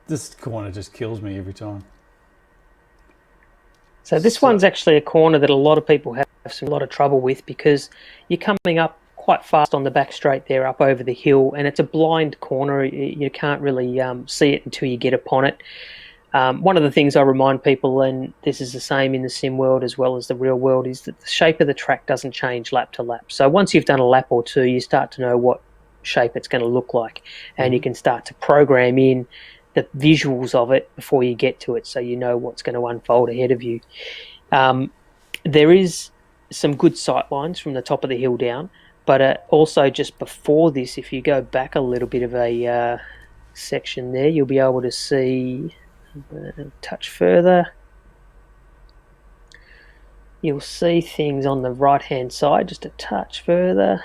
This corner just kills me every time. So this So, one's actually a corner that a lot of people have a lot of trouble with because you're coming up quite fast on the back straight there up over the hill, and it's a blind corner. You can't really see it until you get upon it. One of the things I remind people, and this is the same in the sim world as well as the real world, is that the shape of the track doesn't change lap to lap. So once you've done a lap or two, you start to know what shape it's going to look like, and you mm-hmm. can start to program in the visuals of it before you get to it, so you know what's going to unfold ahead of you. Um, there is some good sight lines from the top of the hill down, but also just before this, if you go back a little bit of a section there, you'll be able to see touch further. You'll see things on the right hand side just a touch further.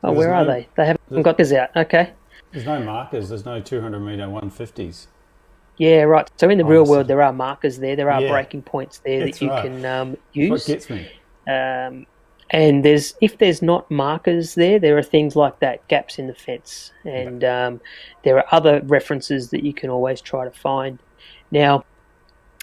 Oh, There's where are no they? They haven't there's, got this out. Okay. there's no markers. There's no 200 meter 150s. Yeah, right. So in the Oh, real so world, there are markers there. There are yeah, breaking points there that it's you right. can It's what use. gets me. Um, and if there's not markers there, there are things like that, gaps in the fence, Yeah. and there are other references that you can always try to find. Now,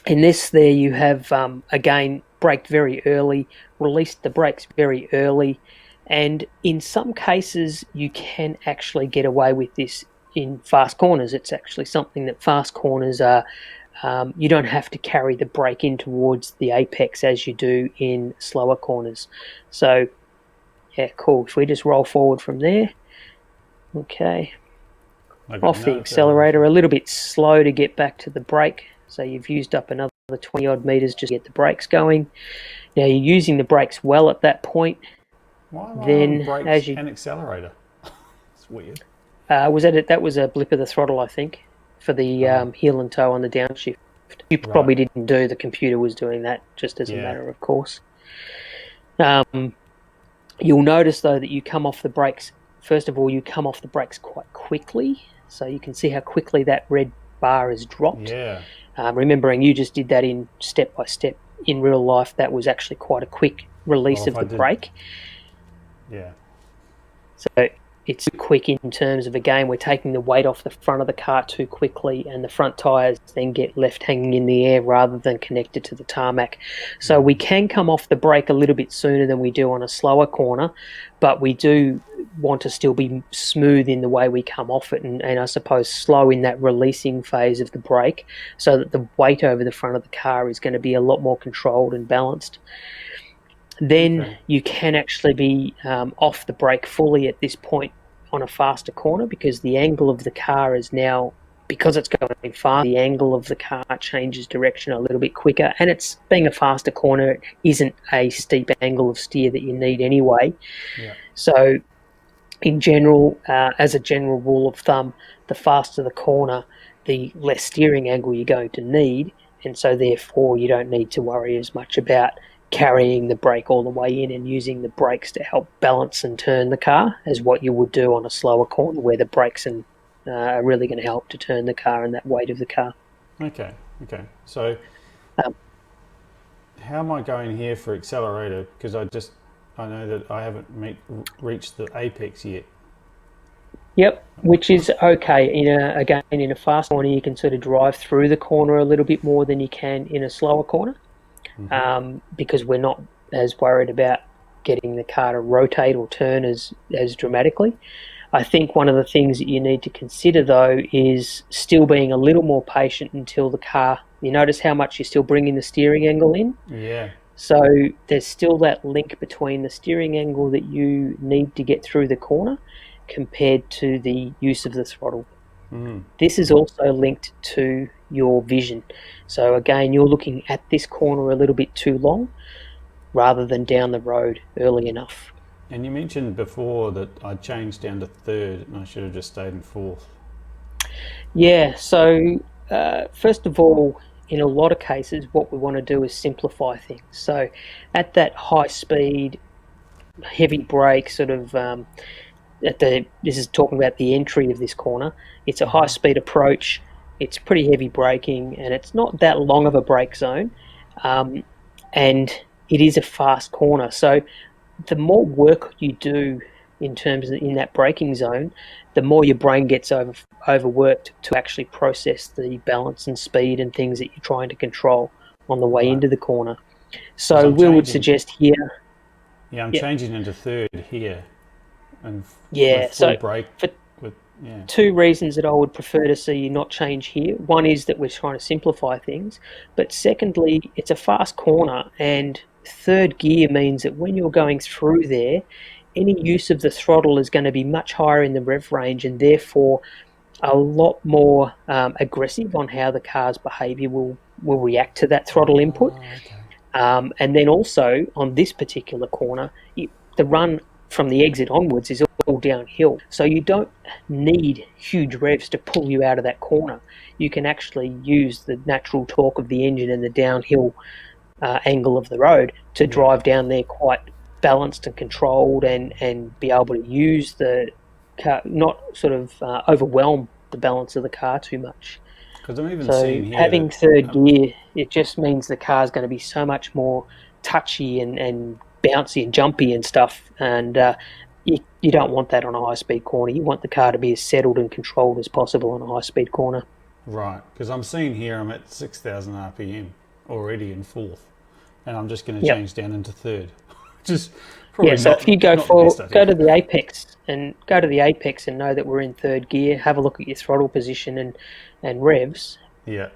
in this, there you have again braked very early, released the brakes very early, and in some cases you can actually get away with this in fast corners. It's actually something that fast corners are. You don't have to carry the brake in towards the apex as you do in slower corners. So, yeah, cool. If we just roll forward from there, okay, Okay, off the no accelerator, acceleration. a little bit slow to get back to the brake. So you've used up another 20 odd meters just to get the brakes going. Now you're using the brakes well at that point. Why am I on Then, brakes as you and accelerator? It's weird. was that it? That was a blip of the throttle, I think, for the Oh, heel and toe on the downshift. You right. probably didn't do. The computer was doing that, just as a Yeah. matter of course. Um, you'll notice though that you come off the brakes. First of all, you come off the brakes quite quickly, so you can see how quickly that red bar has dropped. Yeah. Remembering you just did that in step by step in real life, that was actually quite a quick Well, release if of I the did, brake. yeah. So it's quick in terms of, again, we're taking the weight off the front of the car too quickly, and the front tyres then get left hanging in the air rather than connected to the tarmac. So we can come off the brake a little bit sooner than we do on a slower corner, but we do want to still be smooth in the way we come off it, and I suppose slow in that releasing phase of the brake, so that the weight over the front of the car is going to be a lot more controlled and balanced. Then Okay. you can actually be off the brake fully at this point on a faster corner, because the angle of the car is now, because it's going fast, the angle of the car changes direction a little bit quicker, and it's being a faster corner, it isn't a steep angle of steer that you need anyway. Yeah. So in general, as a general rule of thumb, the faster the corner, the less steering angle you're going to need, and so therefore you don't need to worry as much about carrying the brake all the way in and using the brakes to help balance and turn the car as what you would do on a slower corner where the brakes are really going to help to turn the car and that weight of the car. Okay. Okay. So Um, how am I going here for accelerator? Because I know that I haven't reached the apex yet. Yep, which is okay. Again, in a fast corner, you can sort of drive through the corner a little bit more than you can in a slower corner, because we're not as worried about getting the car to rotate or turn as dramatically. I think one of the things that you need to consider though is still being a little more patient until the car. You notice how much you're still bringing the steering angle in. Yeah. So there's still that link between the steering angle that you need to get through the corner compared to the use of the throttle. This is also linked to your vision. So again, you're looking at this corner a little bit too long rather than down the road early enough. And you mentioned before that I changed down to third and I should have just stayed in fourth. Yeah, so first of all, in a lot of cases, what we want to do is simplify things. So at that high speed, heavy brake sort of this is talking about the entry of this corner. It's a high speed approach. It's pretty heavy braking, and it's not that long of a brake zone, um, and it is a fast corner. So the more work you do in terms of in that braking zone, the more your brain gets overworked to actually process the balance and speed and things that you're trying to control on the way Right. into the corner. 'Cause So I'm we would changing. suggest here, Yeah, I'm yeah, changing into third here, and with yeah. full So brake. for With yeah. two reasons that I would prefer to see you not change here. One is that we're trying to simplify things, but secondly, it's a fast corner, and third gear means that when you're going through there, any use of the throttle is going to be much higher in the rev range, and therefore a lot more aggressive on how the car's behaviour will react to that throttle input. Oh, okay. And then also on this particular corner, the run from the exit onwards is all downhill. So you don't need huge revs to pull you out of that corner. You can actually use the natural torque of the engine and the downhill angle of the road to Yeah. drive down there quite balanced and controlled, and be able to use the car, not sort of overwhelm the balance of the car too much. Because I'm even So seeing here that having third gear, it just means the car's going to be so much more touchy and bouncy and jumpy and stuff. And you don't want that on a high speed corner. You want the car to be as settled and controlled as possible on a high speed corner. right, because I'm seeing here I'm at 6,000 RPM already in fourth, and I'm just going to Yep. change down into third. Just probably Yeah. So not, if you go not the best idea. to the apex and know that we're in third gear, have a look at your throttle position and revs. Yeah.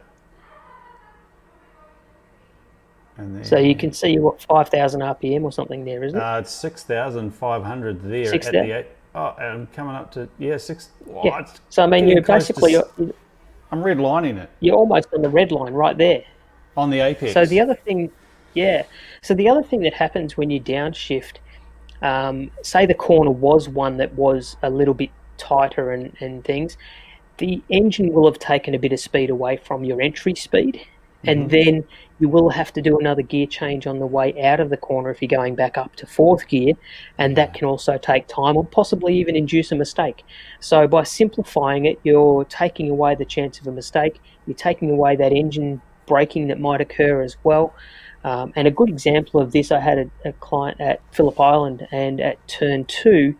And then, So you can see what 5,000 RPM or something there, isn't it? it's 6,500 there Six at there. the eight. Oh, and I'm coming up to six. Oh, Yeah. it's So I mean, getting you're close to basically I'm redlining it you're almost on the red line right there. on the apex. So the other thing, yeah. So the other thing that happens when you downshift, say the corner was one that was a little bit tighter and things, the engine will have taken a bit of speed away from your entry speed, and then you will have to do another gear change on the way out of the corner if you're going back up to fourth gear, and that can also take time or possibly even induce a mistake. So by simplifying it, you're taking away the chance of a mistake, you're taking away that engine braking that might occur as well. And a good example of this, I had a client at Phillip Island, and at turn 2,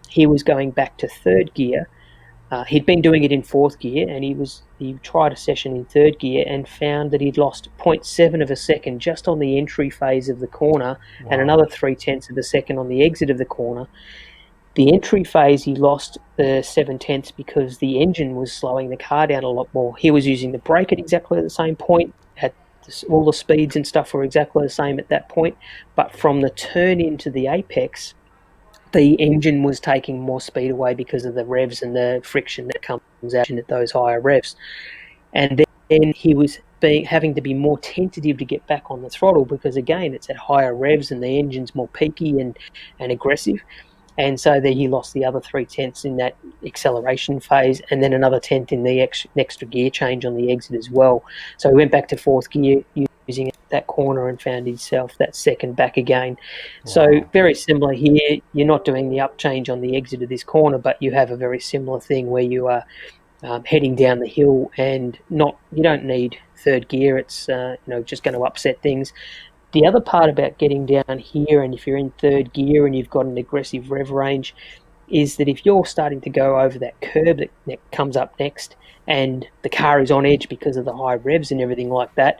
he was going back to third gear. He'd been doing it in fourth gear, and he tried a session in third gear and found that he'd lost 0.7 of a second just on the entry phase of the corner, and another 0.3 of a second on the exit of the corner. The entry phase, he lost the 0.7 because the engine was slowing the car down a lot more. He was using the brake at exactly the same point. All the speeds and stuff were exactly the same at that point, but from the turn into the apex, the engine was taking more speed away because of the revs and the friction that comes out at those higher revs. And then he was having to be more tentative to get back on the throttle because, again, it's at higher revs and the engine's more peaky and aggressive. And so then he lost the other 0.3 in that acceleration phase, and then another tenth in the extra gear change on the exit as well. So he went back to fourth gear using that corner and found himself that second back again. So very similar here. You're not doing the up change on the exit of this corner, but you have a very similar thing where you are heading down the hill, and you don't need third gear. It's just going to upset things. The other part about getting down here, and if you're in third gear and you've got an aggressive rev range, is that if you're starting to go over that curb that comes up next, and the car is on edge because of the high revs and everything like that,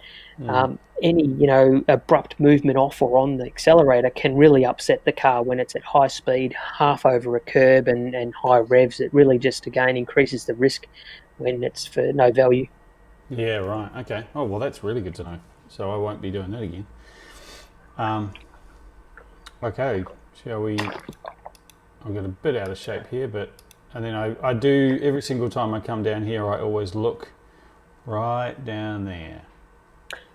any abrupt movement off or on the accelerator can really upset the car when it's at high speed, half over a curb and high revs. It really just, again, increases the risk when it's for no value. Yeah, right. Okay. Oh, well, that's really good to know. So I won't be doing that again. Okay, shall we? I've got a bit out of shape here, and then I do, every single time I come down here, I always look right down there.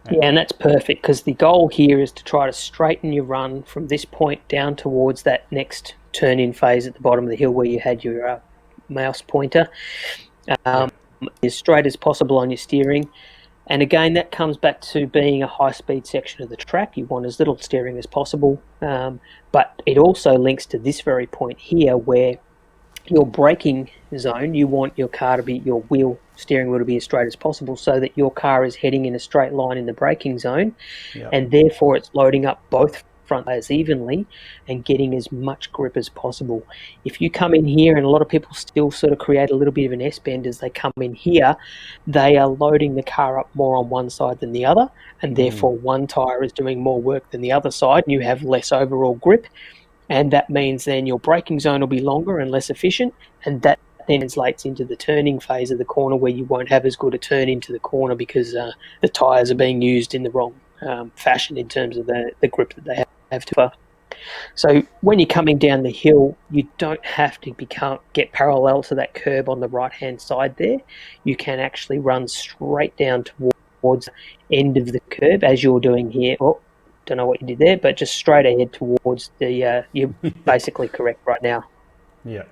Yeah, and that's perfect, because the goal here is to try to straighten your run from this point down towards that next turn-in phase at the bottom of the hill where you had your mouse pointer, as straight as possible on your steering. And again, that comes back to being a high-speed section of the track. You want as little steering as possible, but it also links to this very point here where your braking zone, you want your car to be, your steering wheel to be as straight as possible so that your car is heading in a straight line in the braking zone, and therefore it's loading up both front tires evenly and getting as much grip as possible. If you come in here, and a lot of people still sort of create a little bit of an S-bend as they come in here, they are loading the car up more on one side than the other, and therefore one tyre is doing more work than the other side, and you have less overall grip. And that means then your braking zone will be longer and less efficient, and that then translates into the turning phase of the corner, where you won't have as good a turn into the corner because the tyres are being used in the wrong fashion in terms of the grip that they have to offer. So when you're coming down the hill, you don't have to get parallel to that curb on the right-hand side there. You can actually run straight down towards the end of the curb, as you're doing here. Oh, don't know what you did there, but just straight ahead towards the... you're basically correct right now. Yeah.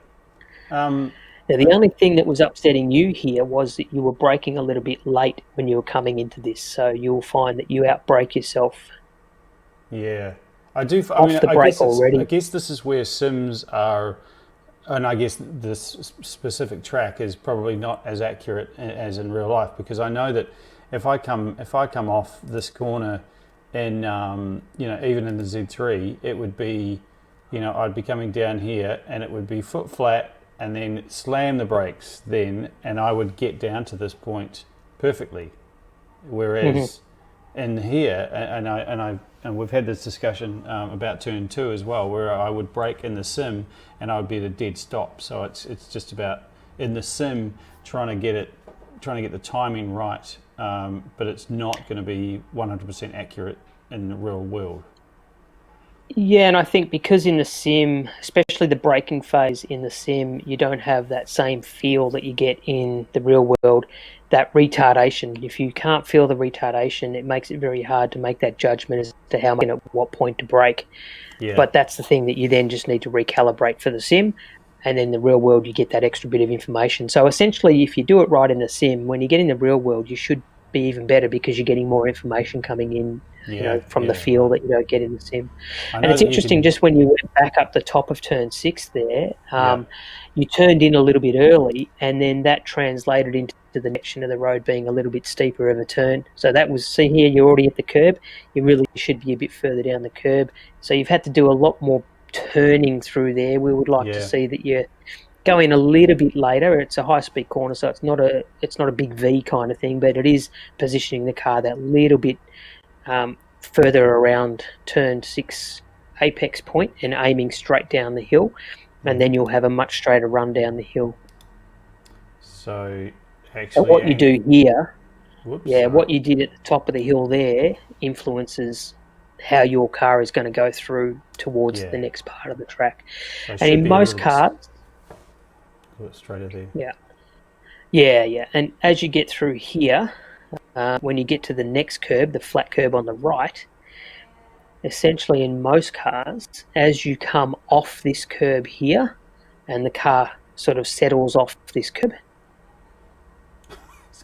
Now, the only thing that was upsetting you here was that you were braking a little bit late when you were coming into this, so you'll find that you outbrake yourself. Yeah. I do. I guess this is where sims are, and I guess this specific track is probably not as accurate as in real life, because I know that if I come off this corner in even in the Z3, it would be, I'd be coming down here and it would be foot flat and then slam the brakes then, and I would get down to this point perfectly. Whereas in here, and we've had this discussion about turn 2 as well, where I would brake in the sim and I would be at a dead stop. So it's just about in the sim trying to get the timing right, but it's not going to be 100% accurate in the real world. Yeah, and I think because in the sim, especially the braking phase in the sim, you don't have that same feel that you get in the real world. That retardation, if you can't feel the retardation, it makes it very hard to make that judgment as to how much and at what point to brake. Yeah. But that's the thing that you then just need to recalibrate for the sim, and then the real world you get that extra bit of information. So essentially, if you do it right in the sim, when you get in the real world, you should be even better because you're getting more information coming in, from the feel that you don't get in the sim. And it's interesting, just when you went back up the top of turn 6 there, you turned in a little bit early, and then that translated into the section of the road being a little bit steeper of a turn. So that was, see here, you're already at the curb. You really should be a bit further down the curb. So you've had to do a lot more turning through there. We would like to see that you go in a little bit later. It's a high-speed corner, so it's not a big V kind of thing, but it is positioning the car that little bit further around turn 6 apex point and aiming straight down the hill, and then you'll have a much straighter run down the hill. So actually, what you do here, what you did at the top of the hill there influences how your car is going to go through towards the next part of the track. So and in most cars, straighter there. Yeah. And as you get through here, when you get to the next curb, the flat curb on the right, essentially in most cars, as you come off this curb here and the car sort of settles off this curb,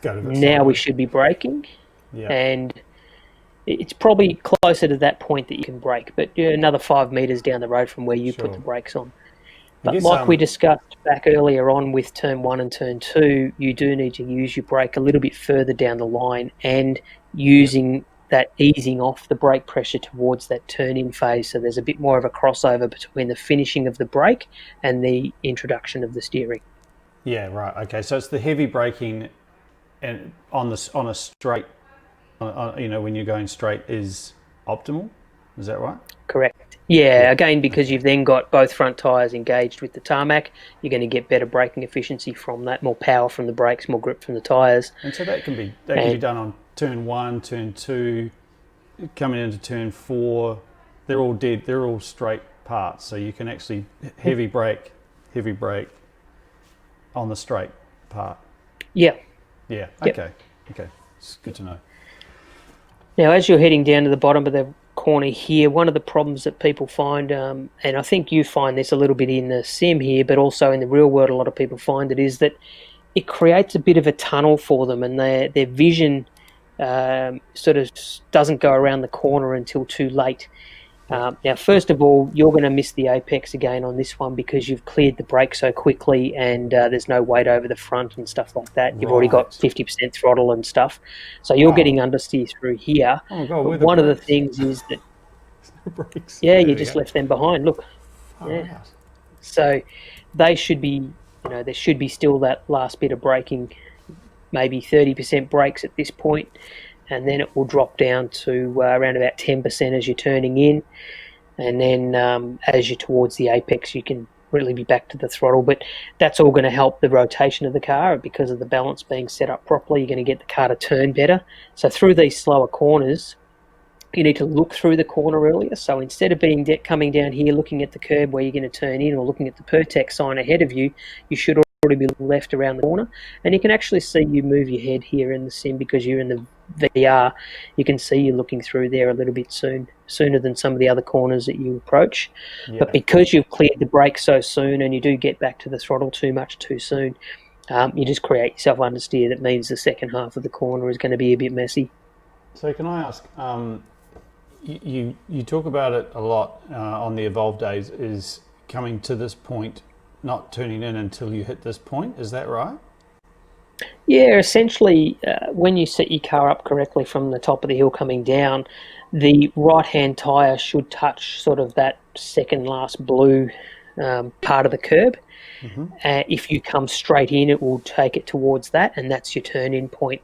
now we should be braking. And it's probably closer to that point that you can brake, but another 5 metres down the road from where you put the brakes on. But like we discussed back earlier on with turn 1 and turn 2, you do need to use your brake a little bit further down the line and using that easing off the brake pressure towards that turn-in phase, so there's a bit more of a crossover between the finishing of the brake and the introduction of the steering. Yeah, right. Okay, so it's the heavy braking and on a straight, when you're going straight is optimal. Is that right? Correct. Yeah, again, because you've then got both front tyres engaged with the tarmac, you're going to get better braking efficiency from that, more power from the brakes, more grip from the tyres. And so that can be done on turn 1, turn 2, coming into turn 4. They're all straight parts, so you can actually heavy brake on the straight part. Yeah. Yeah. Okay. Okay. It's good to know. Now, as you're heading down to the bottom of the corner here, one of the problems that people find, and I think you find this a little bit in the sim here, but also in the real world a lot of people find it, is that it creates a bit of a tunnel for them, and their vision sort of doesn't go around the corner until too late. Now, first of all, you're going to miss the apex again on this one because you've cleared the brake so quickly and there's no weight over the front and stuff like that. You've already got 50% throttle and stuff. So you're getting understeer through here. Oh, God, but one of the things is that brakes. Yeah, There you we just go. left them behind. Look, Far yeah. out. So they should be, there should be still that last bit of braking, maybe 30% brakes at this point, and then it will drop down to around about 10% as you're turning in, and then as you're towards the apex, you can really be back to the throttle. But that's all going to help the rotation of the car because of the balance being set up properly. You're going to get the car to turn better. So through these slower corners, you need to look through the corner earlier. So instead of coming down here looking at the curb where you're going to turn in or looking at the Pertex sign ahead of you, you should already be left around the corner. And you can actually see you move your head here in the sim because you're in the VR. You can see you looking through there a little bit sooner than some of the other corners that you approach. Yeah. But because you've cleared the brake so soon and you do get back to the throttle too much too soon, you just create yourself understeer. That means the second half of the corner is going to be a bit messy. So can I ask, you talk about it a lot on the Evolve days, is coming to this point, not turning in until you hit this point. Is that right? Yeah, essentially, when you set your car up correctly from the top of the hill coming down, the right-hand tyre should touch sort of that second last blue part of the curb. If you come straight in, it will take it towards that, and that's your turn-in point.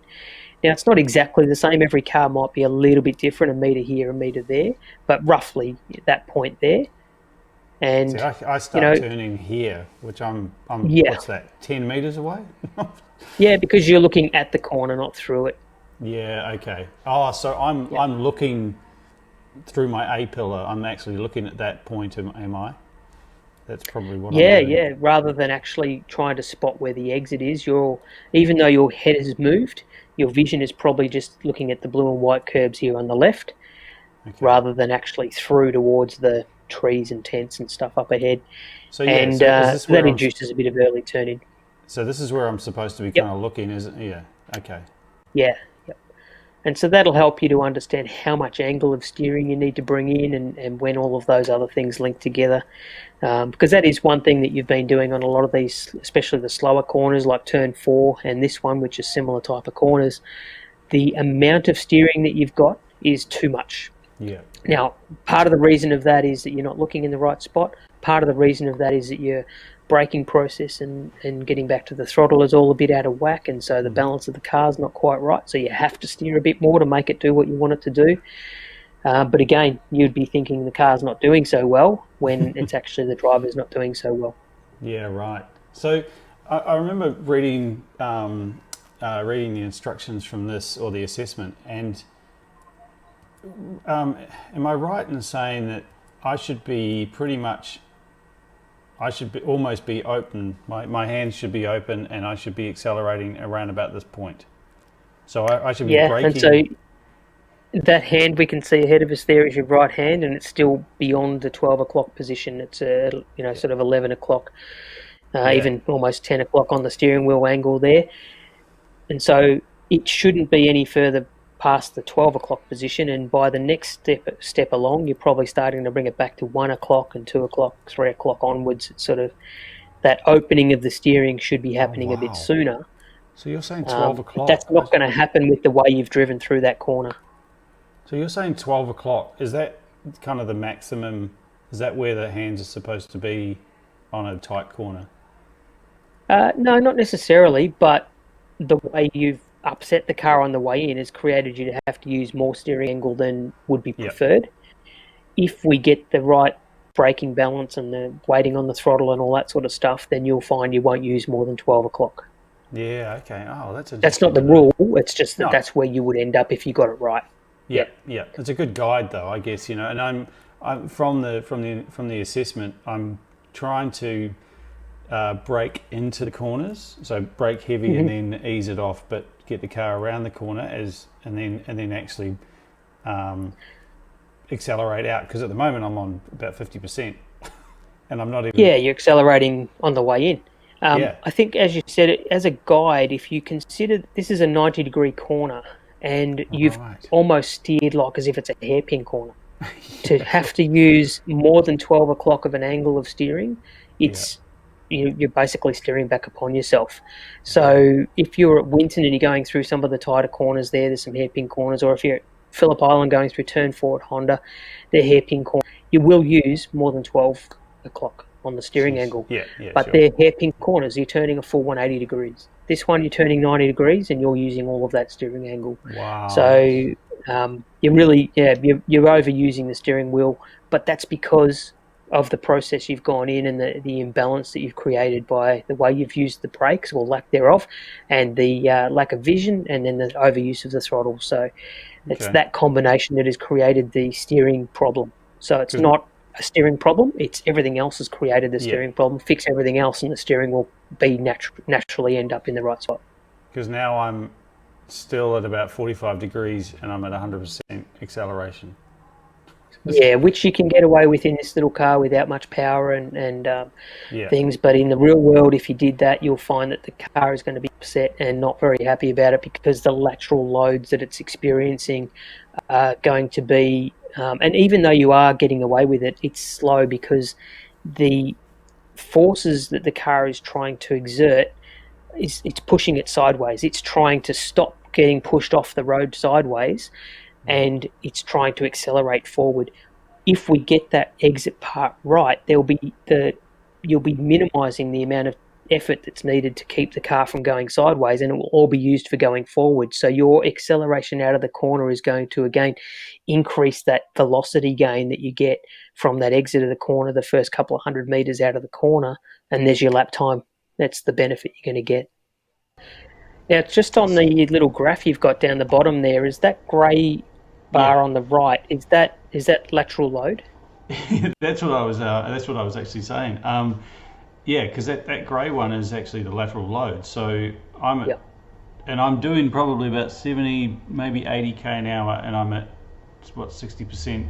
Now, it's not exactly the same. Every car might be a little bit different, a metre here, a metre there, but roughly that point there. See, And, I start turning here, which I'm yeah, what's that, 10 meters away? yeah, because you're looking at the corner, not through it. Yeah, okay. Oh, so I'm looking through my A pillar. I'm actually looking at that point, am I? That's probably what I'm doing. Yeah. Rather than actually trying to spot where the exit is, even though your head has moved, your vision is probably just looking at the blue and white curbs here on the left, Okay. rather than actually through towards the trees and tents and stuff up ahead. So yeah, And so is this that where induces a bit of early turning. so this is where I'm supposed to be Yep. kind of looking, isn't it? Yeah. Okay. Yeah. Yep. And so that'll help you to understand how much angle of steering you need to bring in and when all of those other things link together. Because that is one thing that you've been doing on a lot of these, especially the slower corners like turn 4 and this one, which is similar type of corners. The amount of steering that you've got is too much. Yeah. Now, part of the reason of that is that you're not looking in the right spot. Part of the reason of that is that your braking process and getting back to the throttle is all a bit out of whack, and so the balance of the car's not quite right. So you have to steer a bit more to make it do what you want it to do. But again, you'd be thinking the car's not doing so well when it's actually the driver's not doing so well. Yeah, right. So I remember reading reading the instructions from this, or the assessment, and am I right in saying that I should be almost be open, my hands should be open, and I should be accelerating around about this point? So I should be braking. And so that hand we can see ahead of us there is your right hand, and it's still beyond the 12 o'clock position. It's sort of 11 o'clock, even almost 10 o'clock on the steering wheel angle there. And so it shouldn't be any further past the 12 o'clock position, and by the next step along, you're probably starting to bring it back to 1 o'clock and 2 o'clock, 3 o'clock onwards. It's sort of that opening of the steering should be happening a bit sooner. So you're saying 12 o'clock? That's not going to happen with the way you've driven through that corner. So you're saying 12 o'clock, is that kind of the maximum, is that where the hands are supposed to be on a tight corner? No, not necessarily, but the way you've upset the car on the way in has created you to have to use more steering angle than would be preferred. If we get the right braking balance and the waiting on the throttle and all that sort of stuff, then you'll find you won't use more than 12 o'clock. Yeah, okay. Oh, that's not the rule. It's just that that's where you would end up if you got it right. Yeah. It's a good guide, though, I guess. And I'm from the assessment, I'm trying to brake into the corners, so brake heavy and then ease it off, but get the car around the corner and then actually accelerate out, because at the moment I'm on about 50% and I'm not even. Yeah, you're accelerating on the way in. I think, as you said, as a guide, if you consider this is a 90-degree corner and you've almost steered like as if it's a hairpin corner, to have to use more than 12 o'clock of an angle of steering, you're basically steering back upon yourself. So if you're at Winton and you're going through some of the tighter corners there's some hairpin corners, or if you're Phillip Island going through turn 4 at Honda, they're hairpin corners. You will use more than 12 o'clock on the steering Jeez. angle, Yeah, but sure. they're hairpin corners. You're turning a full 180 degrees. This one, you're turning 90 degrees, and you're using all of that steering angle. Wow. So you're really, you're overusing the steering wheel, but that's because of the process you've gone in and the imbalance that you've created by the way you've used the brakes or lack thereof, and the lack of vision, and then the overuse of the throttle. So it's that combination that has created the steering problem. So it's not a steering problem, it's everything else has created the steering problem. Fix everything else and the steering will be naturally end up in the right spot. Because now I'm still at about 45 degrees and I'm at 100% acceleration. Yeah, which you can get away with in this little car without much power and things. But in the real world, if you did that, you'll find that the car is going to be upset and not very happy about it, because the lateral loads that it's experiencing are going to be, and even though you are getting away with it, it's slow because the forces that the car is trying to exert, it's pushing it sideways. It's trying to stop getting pushed off the road sideways, and it's trying to accelerate forward. If we get that exit part right, you'll be minimising the amount of effort that's needed to keep the car from going sideways, and it will all be used for going forward. So your acceleration out of the corner is going to, again, increase that velocity gain that you get from that exit of the corner, the first couple of 100 metres out of the corner, and there's your lap time. That's the benefit you're going to get. Now, it's just on the little graph you've got down the bottom there, is that grey bar on the right, is that lateral load? That's what I was actually saying. Because that grey one is actually the lateral load. So I'm doing probably about 70, maybe 80k an hour, and I'm at 60%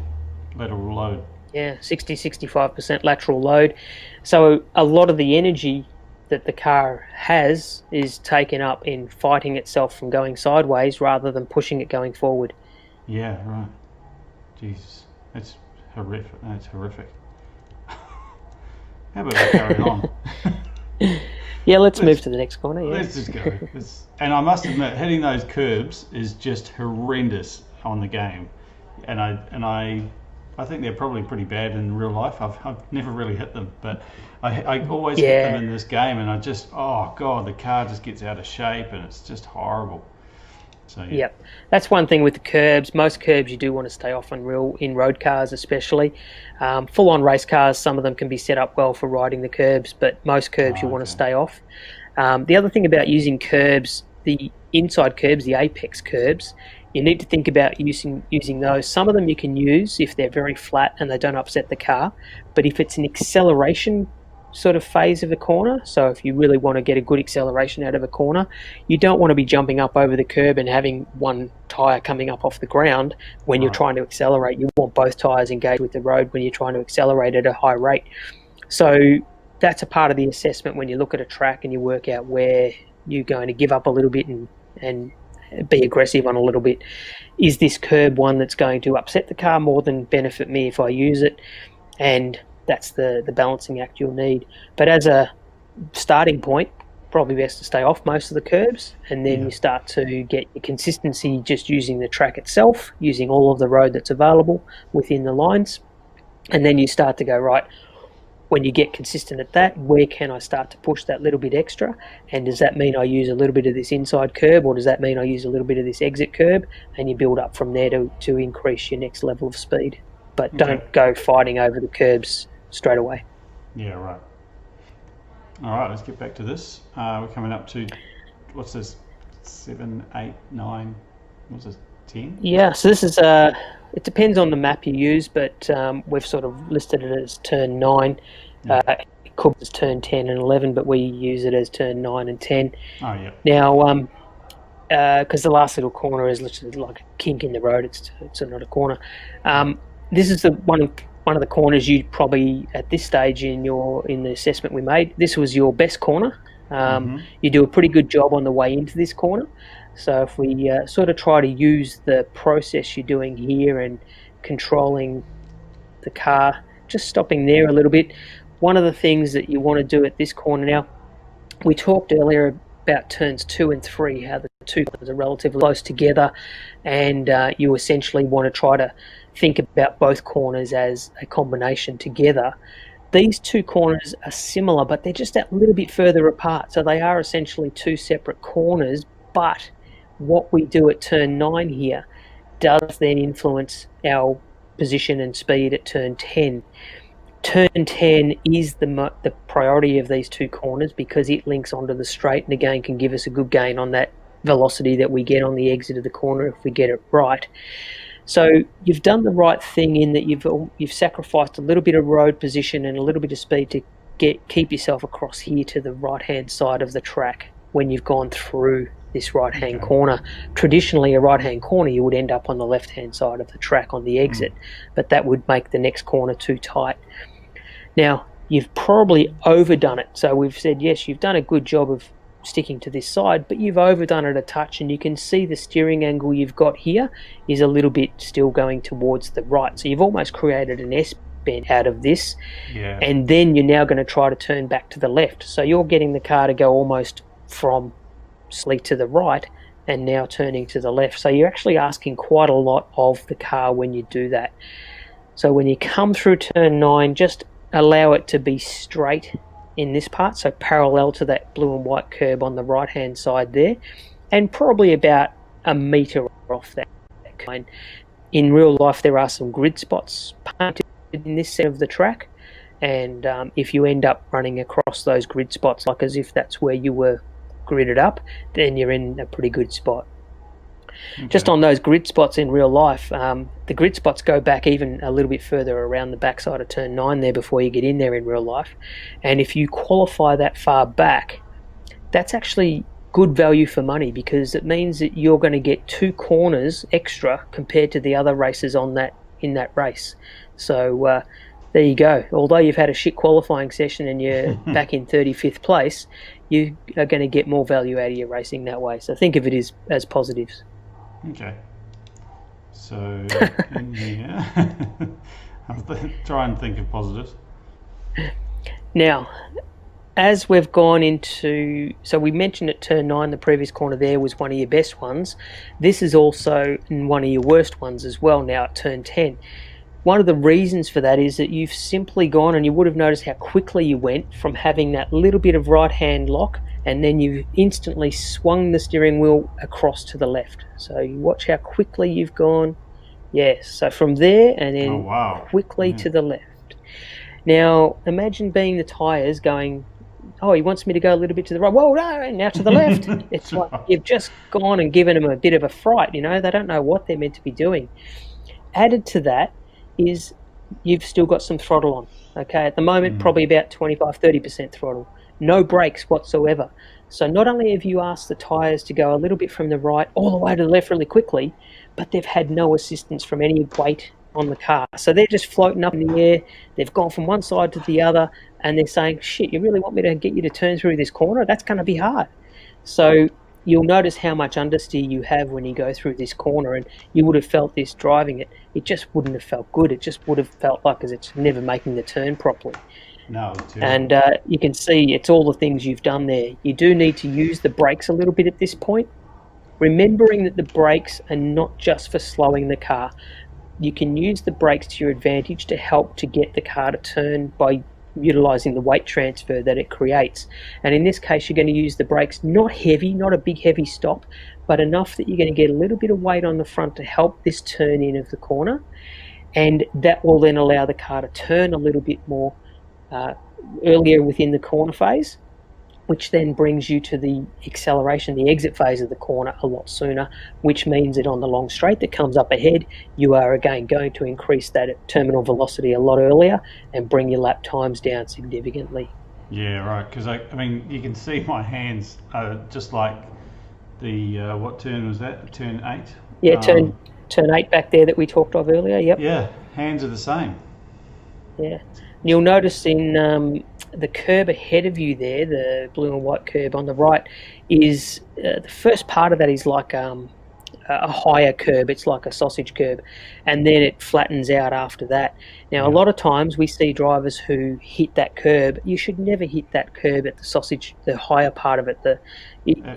lateral load. Yeah, 65% lateral load. So a lot of the energy that the car has is taken up in fighting itself from going sideways rather than pushing it going forward. Yeah, right. Jesus, that's horrific. That's horrific. How about we carry on? Yeah, let's move to the next corner. Yeah. Let's just go. And I must admit, hitting those curbs is just horrendous on the game, and I think they're probably pretty bad in real life. I've never really hit them, but I always hit them in this game, and the car just gets out of shape, and it's just horrible. So that's one thing with the curbs. Most curbs you do want to stay off in road cars, especially full-on race cars. Some of them can be set up well for riding the curbs, but most curbs you want to stay off. The other thing about using curbs, the inside curbs, the apex curbs, you need to think about using those. Some of them you can use if they're very flat and they don't upset the car, but if it's an acceleration sort of phase of a corner, so if you really want to get a good acceleration out of a corner, you don't want to be jumping up over the curb and having one tyre coming up off the ground when you're trying to accelerate. You want both tyres engaged with the road when you're trying to accelerate at a high rate. So that's a part of the assessment when you look at a track and you work out where you're going to give up a little bit and be aggressive on a little bit. Is this curb one that's going to upset the car more than benefit me if I use it? And that's the balancing act you'll need. But as a starting point, probably best to stay off most of the curbs, and then you start to get your consistency just using the track itself, using all of the road that's available within the lines. And then you start to go, right, when you get consistent at that, where can I start to push that little bit extra? And does that mean I use a little bit of this inside curb, or does that mean I use a little bit of this exit curb? And you build up from there to increase your next level of speed. But don't go fighting over the curbs straight away. Yeah, right. All right, let's get back to this. We're coming up to, what's this, 7, 8, 9, what's this, 10? Yeah, so this is, it depends on the map you use, but we've sort of listed it as turn 9. It could be turn 10 and 11, but we use it as turn 9 and 10. Oh, yeah. Now, because the last little corner is literally like a kink in the road, it's not a corner. This is the one of the corners you probably at this stage in the assessment we made. This was your best corner. You do a pretty good job on the way into this corner. So if we sort of try to use the process you're doing here and controlling the car, just stopping there a little bit. One of the things that you want to do at this corner now, we talked earlier about turns 2 and 3, how the two corners are relatively close together, and you essentially want to try to think about both corners as a combination together. These two corners are similar, but they're just a little bit further apart. So they are essentially two separate corners, but what we do at turn 9 here does then influence our position and speed at turn 10. Turn 10 is the priority of these two corners because it links onto the straight and again can give us a good gain on that velocity that we get on the exit of the corner if we get it right. So you've done the right thing in that you've sacrificed a little bit of road position and a little bit of speed to keep yourself across here to the right-hand side of the track when you've gone through this right-hand corner. Traditionally, a right-hand corner, you would end up on the left-hand side of the track on the exit, but that would make the next corner too tight. Now, you've probably overdone it. So we've said, yes, you've done a good job of sticking to this side, but you've overdone it a touch, and you can see the steering angle you've got here is a little bit still going towards the right. So you've almost created an S-bend out of this, and then you're now going to try to turn back to the left. So you're getting the car to go almost from slightly to the right and now turning to the left. So you're actually asking quite a lot of the car when you do that. So when you come through turn 9, just allow it to be straight in this part, so parallel to that blue and white curb on the right hand side there, and probably about a metre off that curb. In real life there are some grid spots painted in this set of the track, and if you end up running across those grid spots like as if that's where you were gridded up, then you're in a pretty good spot. Just on those grid spots in real life, the grid spots go back even a little bit further around the backside of turn 9 there before you get in there in real life. And if you qualify that far back, that's actually good value for money because it means that you're going to get 2 corners extra compared to the other races in that race. So there you go. Although you've had a shit qualifying session and you're back in 35th place, you are going to get more value out of your racing that way. So think of it as positives. Okay. So, yeah. I'll try and think of positives. Now, as we've gone into... So we mentioned at turn 9, the previous corner there was one of your best ones. This is also one of your worst ones as well now at turn 10. One of the reasons for that is that you've simply gone, and you would have noticed how quickly you went from having that little bit of right-hand lock, and then you instantly swung the steering wheel across to the left. So you watch how quickly you've gone. Yes, so from there and then quickly to the left. Now, imagine being the tyres going, oh, he wants me to go a little bit to the right. Whoa, no, now to the left. It's like you've just gone and given them a bit of a fright, you know. They don't know what they're meant to be doing. Added to that is you've still got some throttle on. Okay, at the moment, probably about 25-30% throttle. No brakes whatsoever. So not only have you asked the tyres to go a little bit from the right all the way to the left really quickly, but they've had no assistance from any weight on the car. So they're just floating up in the air. They've gone from one side to the other, and they're saying, shit, you really want me to get you to turn through this corner? That's going to be hard. So you'll notice how much understeer you have when you go through this corner, and you would have felt this driving it. It just wouldn't have felt good. It just would have felt like as it's never making the turn properly. No, and you can see it's all the things you've done there. You do need to use the brakes a little bit at this point, remembering that the brakes are not just for slowing the car. You can use the brakes to your advantage to help to get the car to turn by utilising the weight transfer that it creates. And in this case, you're going to use the brakes not heavy, not a big heavy stop, but enough that you're going to get a little bit of weight on the front to help this turn in of the corner. And that will then allow the car to turn a little bit more earlier within the corner phase, which then brings you to the acceleration, the exit phase of the corner a lot sooner, which means that on the long straight that comes up ahead, you are again going to increase that terminal velocity a lot earlier and bring your lap times down significantly. Yeah, right, because I mean, you can see my hands are just like the, what turn was that? Turn 8? Yeah, turn 8 back there that we talked of earlier, yep. Yeah, hands are the same. Yeah. You'll notice in the curb ahead of you there, the blue and white curb on the right, is the first part of that is like a higher curb. It's like a sausage curb, and then it flattens out after that. Now, a Yeah. lot of times we see drivers who hit that curb. You should never hit that curb at the sausage, the higher part of it.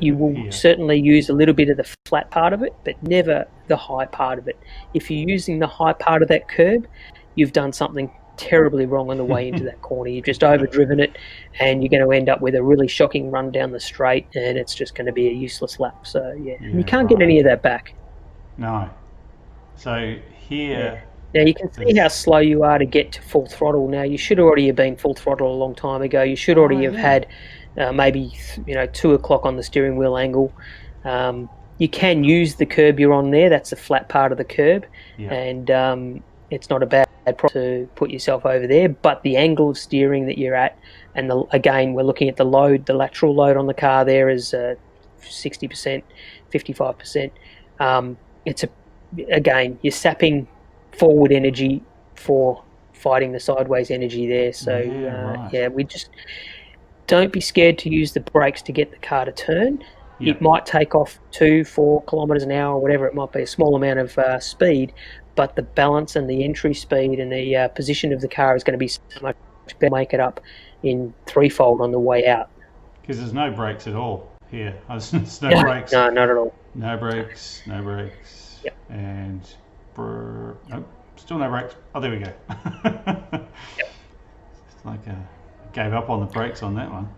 You will Here. certainly use a little bit of the flat part of it, but never the high part of it. If you're using the high part of that curb, you've done something terribly wrong on the way into that corner. You've just overdriven it, and you're going to end up with a really shocking run down the straight, and it's just going to be a useless lap. So yeah, and you Yeah, can't get right. any of that back. No. So Yeah. here Now you can see how is. slow you are to get to full throttle. Now you should already have been full throttle a long time ago. You should Oh, already have yeah. had maybe 2 o'clock on the steering wheel angle. You can use the curb you're on there. That's the flat part of the curb, Yeah. and it's not a bad problem to put yourself over there. But the angle of steering that you're at, and again, we're looking at the load. The lateral load on the car there is 60%, 55%. It's again, you're sapping forward energy for fighting the sideways energy there. So Yeah, right. yeah, we just don't be scared to use the brakes to get the car to turn. Yeah. It might take off 2-4 kilometers an hour, or whatever it might be, a small amount of speed, but the balance and the entry speed and the position of the car is going to be so much better. Make it up in threefold on the way out. Because there's no brakes at all here. There's no No, brakes. no, not at all. No brakes. No brakes. Yep. And. Nope. Still no brakes. Oh, there we go. Yep. It's like I gave up on the brakes on that one.